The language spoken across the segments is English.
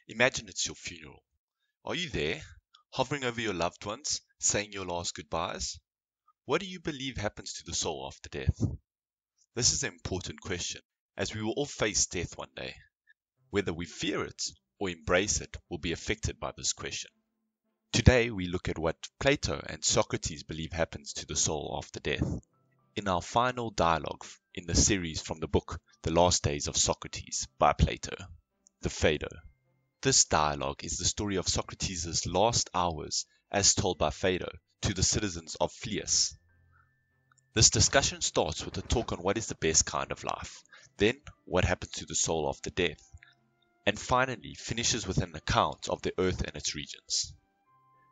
Imagine it's your funeral. Are you there, hovering over your loved ones, saying your last goodbyes? What do you believe happens to the soul after death? This is an important question, as we will all face death one day. Whether we fear it or embrace it will be affected by this question. Today we look at what Plato and Socrates believe happens to the soul after death. In our final dialogue in the series from the book The Last Days of Socrates by Plato, the Phaedo. This dialogue is the story of Socrates' last hours as told by Phaedo to the citizens of Phlius. This discussion starts with a talk on what is the best kind of life, then what happens to the soul after death, and finally finishes with an account of the earth and its regions.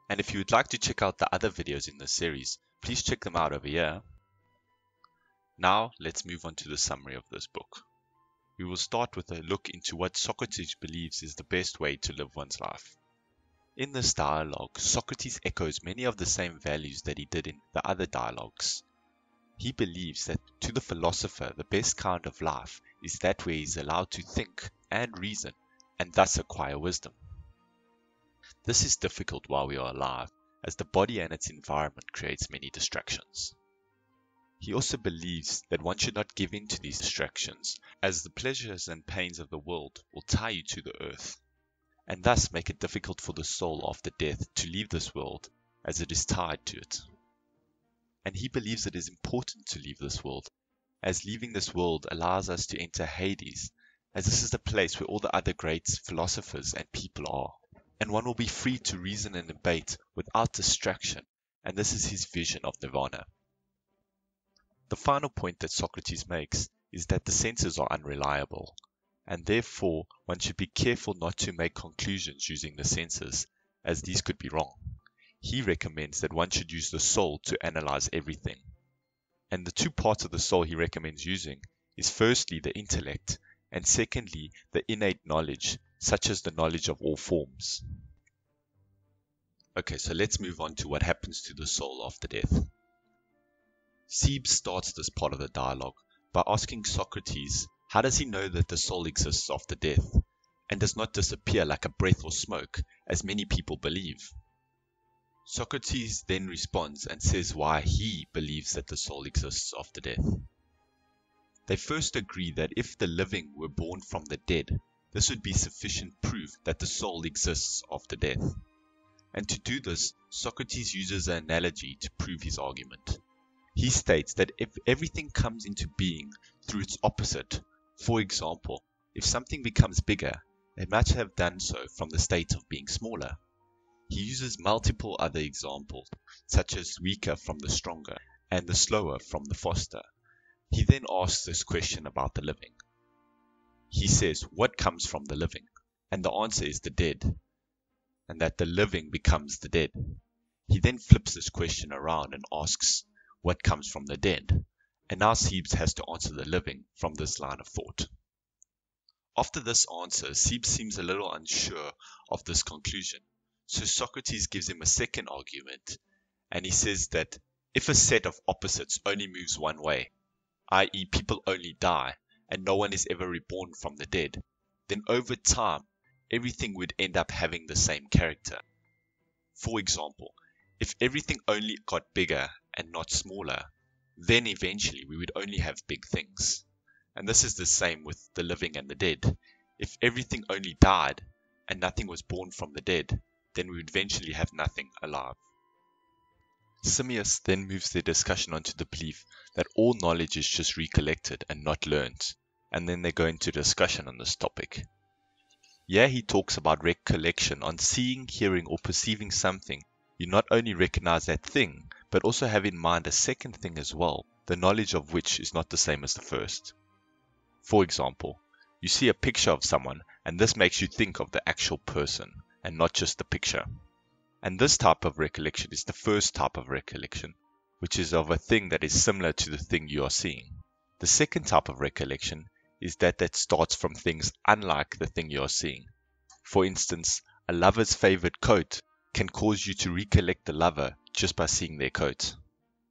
And if you would like to check out the other videos in this series, please check them out over here. Now let's move on to the summary of this book. We will start with a look into what Socrates believes is the best way to live one's life. In this dialogue, Socrates echoes many of the same values that he did in the other dialogues. He believes that to the philosopher, the best kind of life is that where he is allowed to think and reason, and thus acquire wisdom. This is difficult while we are alive, as the body and its environment creates many distractions. He also believes that one should not give in to these distractions, as the pleasures and pains of the world will tie you to the earth, and thus make it difficult for the soul after death to leave this world, as it is tied to it. And he believes it is important to leave this world, as leaving this world allows us to enter Hades, as this is the place where all the other great philosophers and people are, and one will be free to reason and debate without distraction, and this is his vision of nirvana. The final point that Socrates makes is that the senses are unreliable, and therefore one should be careful not to make conclusions using the senses, as these could be wrong. He recommends that one should use the soul to analyze everything. And the two parts of the soul he recommends using is firstly the intellect, and secondly the innate knowledge, such as the knowledge of all forms. Okay, so let's move on to what happens to the soul after death. Cebes starts this part of the dialogue by asking Socrates, how does he know that the soul exists after death, and does not disappear like a breath or smoke, as many people believe? Socrates then responds and says why he believes that the soul exists after death. They first agree that if the living were born from the dead, this would be sufficient proof that the soul exists after death. And to do this, Socrates uses an analogy to prove his argument. He states that if everything comes into being through its opposite, for example, if something becomes bigger, it must have done so from the state of being smaller. He uses multiple other examples, such as weaker from the stronger, and the slower from the faster. He then asks this question about the living. He says, what comes from the living? And the answer is the dead, and that the living becomes the dead. He then flips this question around and asks, what comes from the dead? And now Cebes has to answer the living from this line of thought. After this answer, Cebes seems a little unsure of this conclusion. So Socrates gives him a second argument, and he says that if a set of opposites only moves one way, i.e. people only die and no one is ever reborn from the dead, then over time everything would end up having the same character. For example, if everything only got bigger and not smaller, then eventually we would only have big things. And this is the same with the living and the dead. If everything only died and nothing was born from the dead, then we would eventually have nothing alive. Simmias then moves their discussion onto the belief that all knowledge is just recollected and not learnt, and then they go into discussion on this topic. Here he talks about recollection. On seeing, hearing, or perceiving something, you not only recognize that thing, but also have in mind a second thing as well, the knowledge of which is not the same as the first. For example, you see a picture of someone, and this makes you think of the actual person, and not just the picture. And this type of recollection is the first type of recollection, which is of a thing that is similar to the thing you are seeing. The second type of recollection is that starts from things unlike the thing you are seeing. For instance, a lover's favorite coat can cause you to recollect the lover just by seeing their coat.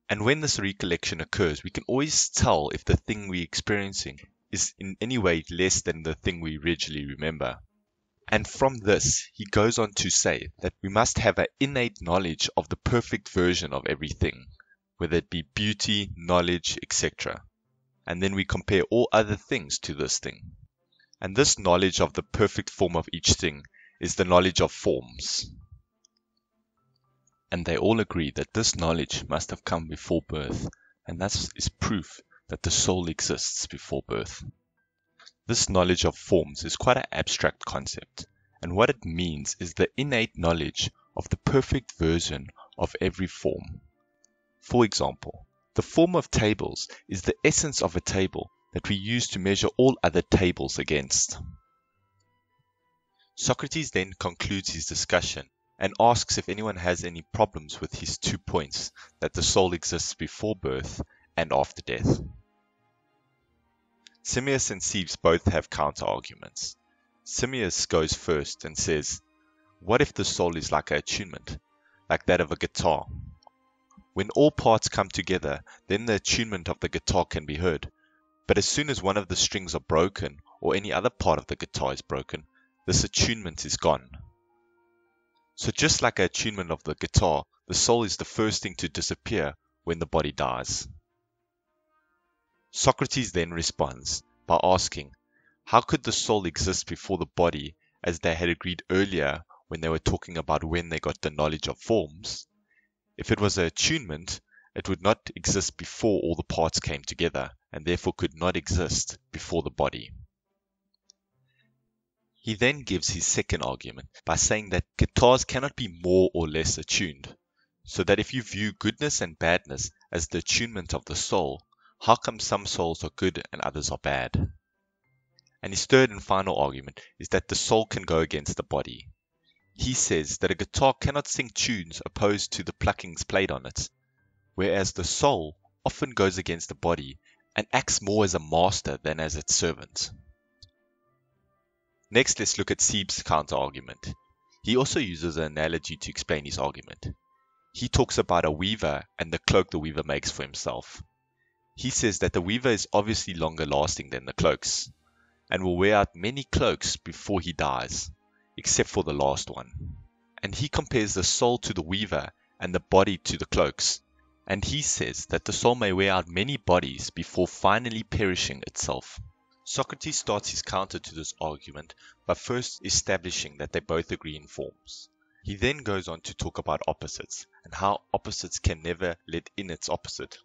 And when this recollection occurs, we can always tell if the thing we're experiencing is in any way less than the thing we originally remember. And from this, he goes on to say that we must have an innate knowledge of the perfect version of everything, whether it be beauty, knowledge, etc. And then we compare all other things to this thing. And this knowledge of the perfect form of each thing is the knowledge of forms. And they all agree that this knowledge must have come before birth, and thus is proof that the soul exists before birth. This knowledge of forms is quite an abstract concept, and what it means is the innate knowledge of the perfect version of every form. For example, the form of tables is the essence of a table that we use to measure all other tables against. Socrates then concludes his discussion and asks if anyone has any problems with his 2 points, that the soul exists before birth and after death. Simmias and Cebes both have counter-arguments. Simmias goes first and says, what if the soul is like an attunement, like that of a guitar? When all parts come together, then the attunement of the guitar can be heard. But as soon as one of the strings are broken, or any other part of the guitar is broken, this attunement is gone. So just like an attunement of the guitar, the soul is the first thing to disappear when the body dies. Socrates then responds by asking, how could the soul exist before the body, as they had agreed earlier when they were talking about when they got the knowledge of forms? If it was an attunement, it would not exist before all the parts came together, and therefore could not exist before the body. He then gives his second argument by saying that guitars cannot be more or less attuned, so that if you view goodness and badness as the attunement of the soul, how come some souls are good and others are bad? And his third and final argument is that the soul can go against the body. He says that a guitar cannot sing tunes opposed to the pluckings played on it, whereas the soul often goes against the body and acts more as a master than as its servant. Next, let's look at Cebes' counter-argument. He also uses an analogy to explain his argument. He talks about a weaver and the cloak the weaver makes for himself. He says that the weaver is obviously longer lasting than the cloaks, and will wear out many cloaks before he dies, except for the last one. And he compares the soul to the weaver and the body to the cloaks, and he says that the soul may wear out many bodies before finally perishing itself. Socrates starts his counter to this argument by first establishing that they both agree in forms. He then goes on to talk about opposites, and how opposites can never let in its opposite.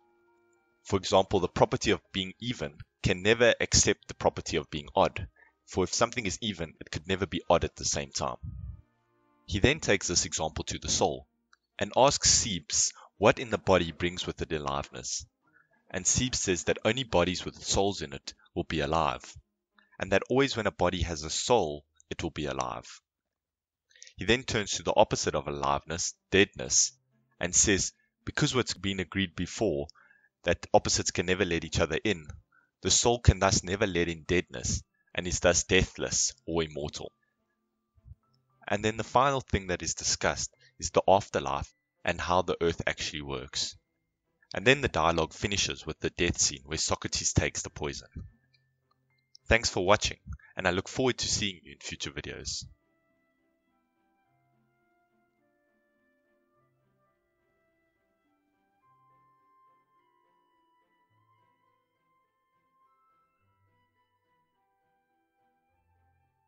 For example, the property of being even can never accept the property of being odd, for if something is even, it could never be odd at the same time. He then takes this example to the soul, and asks Cebes what in the body brings with it aliveness. And Cebes says that only bodies with souls in it will be alive, and that always when a body has a soul, it will be alive. He then turns to the opposite of aliveness, deadness, and says, because what's been agreed before, that opposites can never let each other in, the soul can thus never let in deadness, and is thus deathless or immortal. And then the final thing that is discussed is the afterlife and how the earth actually works. And then the dialogue finishes with the death scene where Socrates takes the poison. Thanks for watching, and I look forward to seeing you in future videos.